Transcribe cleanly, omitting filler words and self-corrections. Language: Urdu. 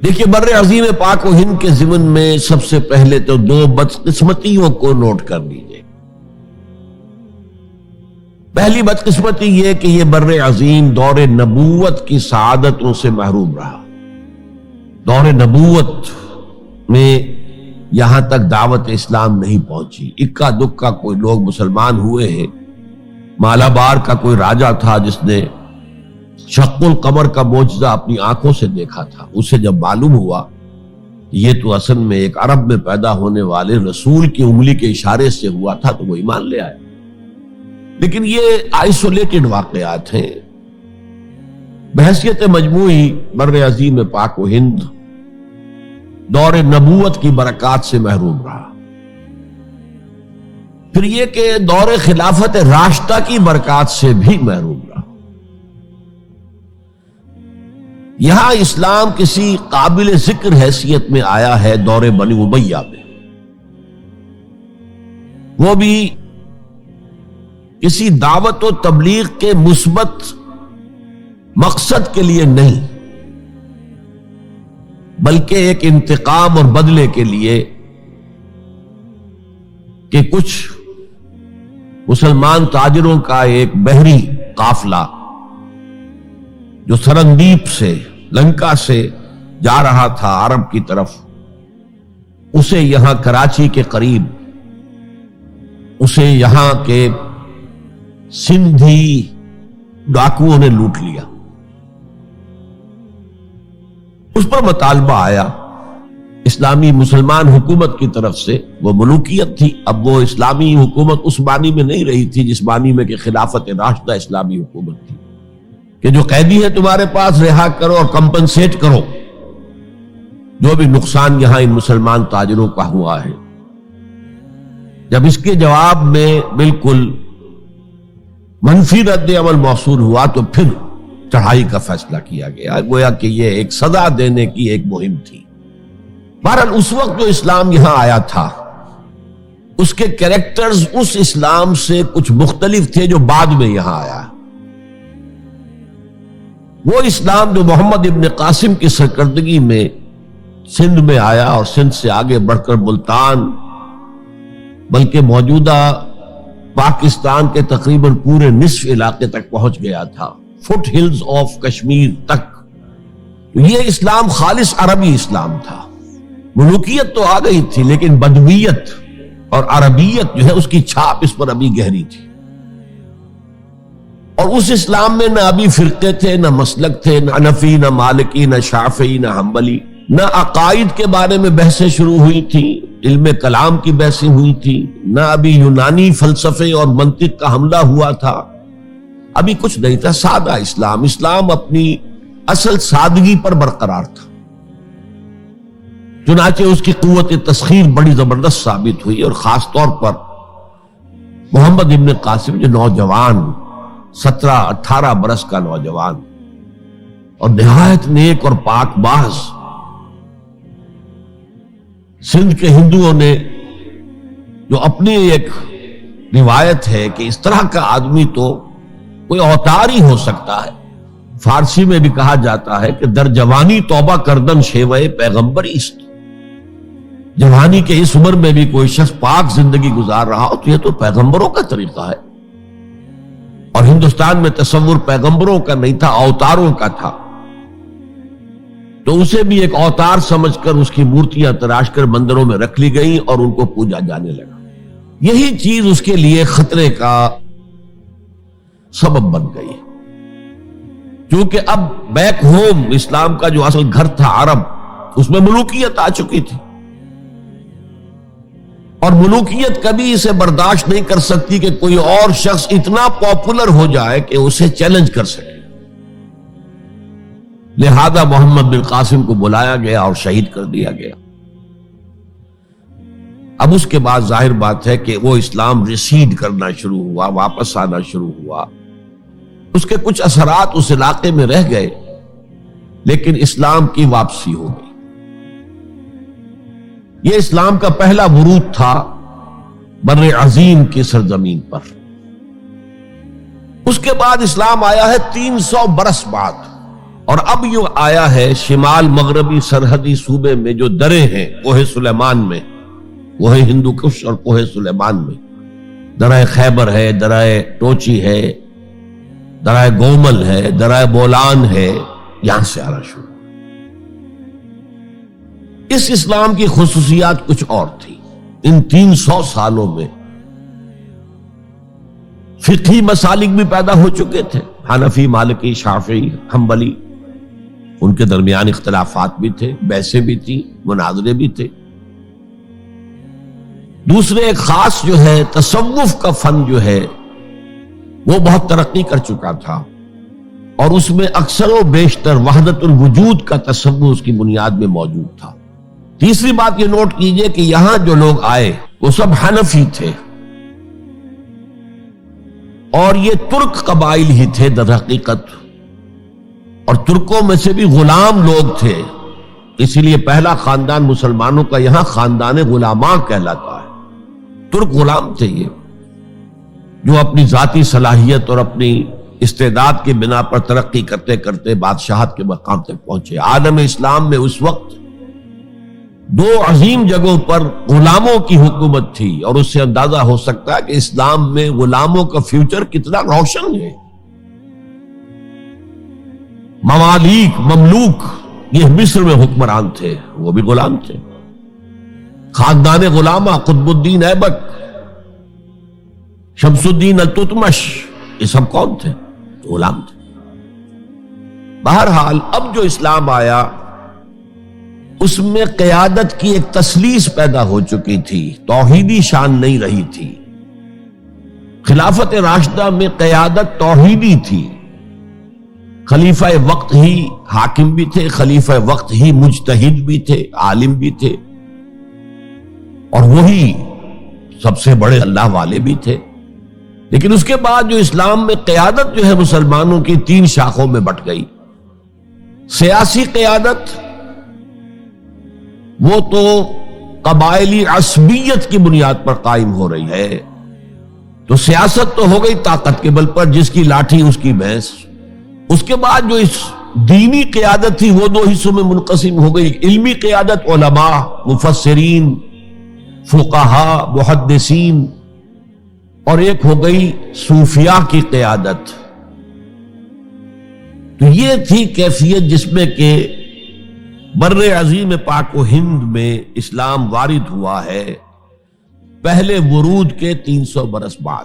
دیکھیے بر عظیم پاک و ہند کے ضمن میں سب سے پہلے تو دو بدقسمتیوں کو نوٹ کر لیجیے۔ پہلی بدقسمتی یہ کہ یہ بر عظیم دور نبوت کی سعادتوں سے محروم رہا۔ دور نبوت میں یہاں تک دعوت اسلام نہیں پہنچی، اکا دکا کوئی لوگ مسلمان ہوئے ہیں۔ مالابار کا کوئی راجہ تھا جس نے شق القمر کا معجزہ اپنی آنکھوں سے دیکھا تھا، اسے جب معلوم ہوا یہ تو اصل میں ایک عرب میں پیدا ہونے والے رسول کی انگلی کے اشارے سے ہوا تھا، تو وہ ایمان لے آیا۔ لیکن یہ آئسولیٹڈ واقعات ہیں۔ بحیثیت مجموعی بر عظیم پاک و ہند دور نبوت کی برکات سے محروم رہا۔ پھر یہ کہ دور خلافت راشدہ کی برکات سے بھی محروم رہا۔ یہاں اسلام کسی قابل ذکر حیثیت میں آیا ہے دور بنی امیہ میں، وہ بھی کسی دعوت و تبلیغ کے مثبت مقصد کے لیے نہیں، بلکہ ایک انتقام اور بدلے کے لیے کہ کچھ مسلمان تاجروں کا ایک بحری قافلہ جو سرندیپ سے لنکا سے جا رہا تھا عرب کی طرف، اسے یہاں کراچی کے قریب، اسے یہاں کے سندھی ڈاکوؤں نے لوٹ لیا۔ اس پر مطالبہ آیا اسلامی مسلمان حکومت کی طرف سے، وہ ملوکیت تھی۔ اب وہ اسلامی حکومت اس معنی میں نہیں رہی تھی جس معنی میں کہ خلافت راشدہ اسلامی حکومت تھی کہ جو قیدی ہے تمہارے پاس رہا کرو اور کمپنسیٹ کرو جو بھی نقصان یہاں ان مسلمان تاجروں کا ہوا ہے۔ جب اس کے جواب میں بالکل منفی رد عمل موصول ہوا تو پھر چڑھائی کا فیصلہ کیا گیا، گویا کہ یہ ایک سزا دینے کی ایک مہم تھی۔ بہرحال اس وقت جو اسلام یہاں آیا تھا اس کے کریکٹرز اس اسلام سے کچھ مختلف تھے جو بعد میں یہاں آیا۔ وہ اسلام جو محمد ابن قاسم کی سرکردگی میں سندھ میں آیا اور سندھ سے آگے بڑھ کر ملتان بلکہ موجودہ پاکستان کے تقریباً پورے نصف علاقے تک پہنچ گیا تھا، فٹ ہلز آف کشمیر تک، یہ اسلام خالص عربی اسلام تھا۔ ملوکیت تو آ گئی تھی لیکن بدویت اور عربیت جو ہے اس کی چھاپ اس پر ابھی گہری تھی۔ اور اس اسلام میں نہ ابھی فرقے تھے، نہ مسلک تھے، نہ حنفی، نہ مالکی، نہ شافعی، نہ حنبلی، نہ عقائد کے بارے میں بحثیں شروع ہوئی تھیں، علم کلام کی بحثیں ہوئی تھی، نہ ابھی یونانی فلسفے اور منطق کا حملہ ہوا تھا، ابھی کچھ نہیں تھا۔ سادہ اسلام، اسلام اپنی اصل سادگی پر برقرار تھا، چنانچہ اس کی قوت تسخیر بڑی زبردست ثابت ہوئی۔ اور خاص طور پر محمد ابن قاسم جو نوجوان 17-18 برس کا نوجوان اور نہایت نیک اور پاک باز، سندھ کے ہندوؤں نے جو اپنی ایک روایت ہے کہ اس طرح کا آدمی تو کوئی اوتار ہی ہو سکتا ہے، فارسی میں بھی کہا جاتا ہے کہ در جوانی توبہ کردن شیوہ پیغمبری است، جوانی کے اس عمر میں بھی کوئی شخص پاک زندگی گزار رہا ہو تو یہ تو پیغمبروں کا طریقہ ہے۔ اور ہندوستان میں تصور پیغمبروں کا نہیں تھا، اوتاروں کا تھا، تو اسے بھی ایک اوتار سمجھ کر اس کی مورتیاں تراش کر مندروں میں رکھ لی گئیں اور ان کو پوجا جانے لگا۔ یہی چیز اس کے لیے خطرے کا سبب بن گئی، کیونکہ اب بیک ہوم اسلام کا جو اصل گھر تھا عرب، اس میں ملوکیت آ چکی تھی، اور ملوکیت کبھی اسے برداشت نہیں کر سکتی کہ کوئی اور شخص اتنا پاپولر ہو جائے کہ اسے چیلنج کر سکے۔ لہذا محمد بن قاسم کو بلایا گیا اور شہید کر دیا گیا۔ اب اس کے بعد ظاہر بات ہے کہ وہ اسلام ریسیڈ کرنا شروع ہوا، واپس آنا شروع ہوا، اس کے کچھ اثرات اس علاقے میں رہ گئے، لیکن اسلام کی واپسی ہو گئی۔ یہ اسلام کا پہلا ورود تھا بر عظیم کی سرزمین پر۔ اس کے بعد اسلام آیا ہے 300 برس بعد، اور اب یہ آیا ہے شمال مغربی سرحدی صوبے میں جو درے ہیں کوہ سلیمان میں، کوہ ہندو کش اور کوہ سلیمان میں، درہ خیبر ہے، درہ ٹوچی ہے، درہ گومل ہے، درہ بولان ہے، یہاں سے آنا شروع۔ اس اسلام کی خصوصیات کچھ اور تھی۔ ان 300 سالوں میں فقہی مسالک بھی پیدا ہو چکے تھے، حنفی، مالکی، شافعی، حنبلی، ان کے درمیان اختلافات بھی تھے، بحثیں بھی تھیں، مناظرے بھی تھے۔ دوسرے ایک خاص جو ہے تصوف کا فن جو ہے وہ بہت ترقی کر چکا تھا، اور اس میں اکثر و بیشتر وحدت الوجود کا تصور اس کی بنیاد میں موجود تھا۔ تیسری بات یہ نوٹ کیجئے کہ یہاں جو لوگ آئے وہ سب حنفی تھے، اور یہ ترک قبائل ہی تھے در حقیقت، اور ترکوں میں سے بھی غلام لوگ تھے، اسی لیے پہلا خاندان مسلمانوں کا یہاں خاندان غلاماں کہلاتا ہے۔ ترک غلام تھے یہ، جو اپنی ذاتی صلاحیت اور اپنی استعداد کی بنا پر ترقی کرتے کرتے بادشاہت کے مقام تک پہنچے۔ عالم اسلام میں اس وقت 2 عظیم جگہوں پر غلاموں کی حکومت تھی، اور اس سے اندازہ ہو سکتا ہے کہ اسلام میں غلاموں کا فیوچر کتنا روشن ہے۔ ممالک، مملوک، یہ مصر میں حکمران تھے، وہ بھی غلام تھے۔ خاندان غلامہ، قطب الدین ایبک، شمس الدین التتمش، یہ سب کون تھے؟ غلام تھے۔ بہرحال اب جو اسلام آیا اس میں قیادت کی ایک تسلیس پیدا ہو چکی تھی، توحیدی شان نہیں رہی تھی۔ خلافت راشدہ میں قیادت توحیدی تھی، خلیفہ وقت ہی حاکم بھی تھے، خلیفہ وقت ہی مجتہد بھی تھے، عالم بھی تھے، اور وہی سب سے بڑے اللہ والے بھی تھے۔ لیکن اس کے بعد جو اسلام میں قیادت جو ہے مسلمانوں کی 3 شاخوں میں بٹ گئی۔ سیاسی قیادت وہ تو قبائلی عصبیت کی بنیاد پر قائم ہو رہی ہے، تو سیاست تو ہو گئی طاقت کے بل پر، جس کی لاٹھی اس کی بھینس۔ اس کے بعد جو اس دینی قیادت تھی وہ 2 حصوں میں منقسم ہو گئی، علمی قیادت، علماء، مفسرین، فقہاء، محدثین، اور ایک ہو گئی صوفیاء کی قیادت۔ تو یہ تھی کیفیت جس میں کہ بر عظیم پاک و ہند میں اسلام وارد ہوا ہے پہلے ورود کے 300 برس بعد۔